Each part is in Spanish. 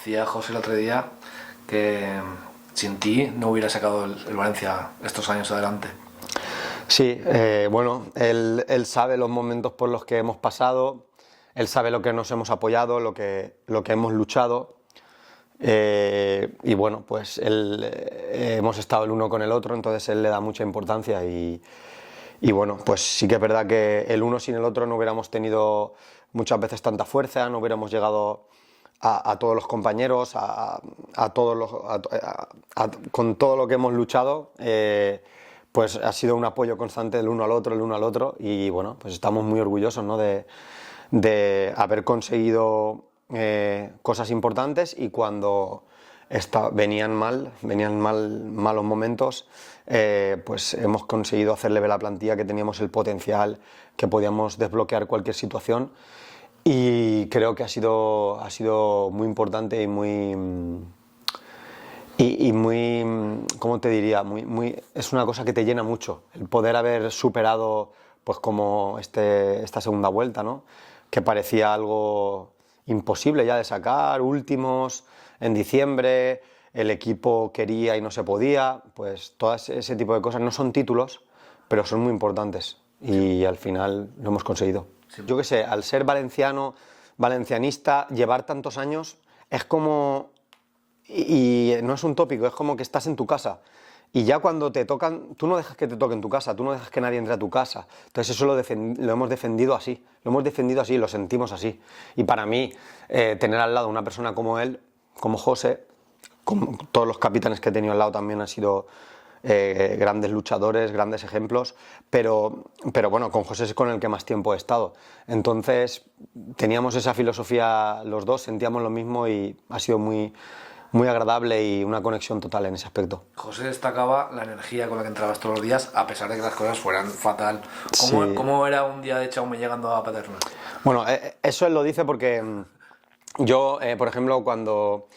Decía José el otro día que sin ti no hubiera sacado el Valencia estos años adelante. Sí, bueno, él sabe los momentos por los que hemos pasado, él sabe lo que nos hemos apoyado, lo que hemos luchado. Y bueno, pues hemos estado el uno con el otro, entonces él le da mucha importancia y bueno, pues sí que es verdad que el uno sin el otro no hubiéramos tenido muchas veces tanta fuerza, no hubiéramos llegado a todos los compañeros, con todo lo que hemos luchado, pues ha sido un apoyo constante del uno al otro, el uno al otro, y bueno, pues estamos muy orgullosos, ¿no?, de haber conseguido cosas importantes, y cuando venían malos momentos, pues hemos conseguido hacerle ver a la plantilla que teníamos el potencial, que podíamos desbloquear cualquier situación, y creo que ha sido muy importante y muy, ¿cómo te diría? Es una cosa que te llena mucho, el poder haber superado, pues como esta segunda vuelta, ¿no?, que parecía algo imposible ya de sacar, últimos en diciembre, el equipo quería y no se podía, pues todo ese tipo de cosas no son títulos, pero son muy importantes, y al final lo hemos conseguido. Sí. Yo qué sé, al ser valencianista, llevar tantos años, es como, y no es un tópico, es como que estás en tu casa. Y ya cuando te tocan, tú no dejas que te toquen tu casa, tú no dejas que nadie entre a tu casa. Entonces eso lo hemos defendido así, lo sentimos así. Y para mí, tener al lado una persona como él, como José, como todos los capitanes que he tenido al lado también han sido grandes luchadores, grandes ejemplos, pero bueno, con José es con el que más tiempo he estado. Entonces teníamos esa filosofía los dos, sentíamos lo mismo y ha sido muy agradable y una conexión total en ese aspecto. José destacaba la energía con la que entrabas todos los días, a pesar de que las cosas fueran fatal. ¿Cómo era un día de Jaume llegando a Paterna? Bueno, eso él lo dice porque yo, por ejemplo, cuando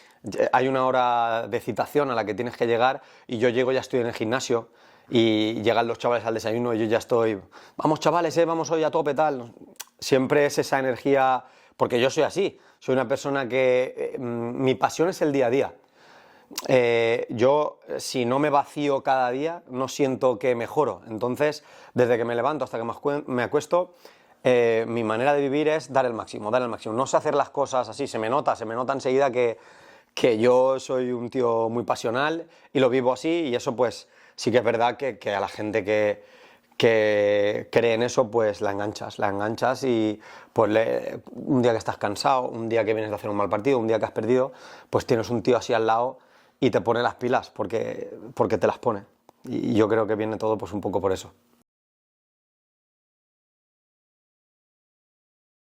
hay una hora de citación a la que tienes que llegar y yo llego, ya estoy en el gimnasio y llegan los chavales al desayuno y yo ya estoy, vamos chavales, vamos hoy a tope, tal. Siempre es esa energía, porque yo soy así, soy una persona que mi pasión es el día a día. Yo, si no me vacío cada día, no siento que mejoro. Entonces, desde que me levanto hasta que me acuesto, mi manera de vivir es dar el máximo. No sé hacer las cosas así, se me nota enseguida que yo soy un tío muy pasional y lo vivo así, y eso pues sí que es verdad que a la gente que cree en eso, pues la enganchas y pues un día que estás cansado, un día que vienes de hacer un mal partido, un día que has perdido, pues tienes un tío así al lado y te pone las pilas porque te las pone, y yo creo que viene todo pues un poco por eso.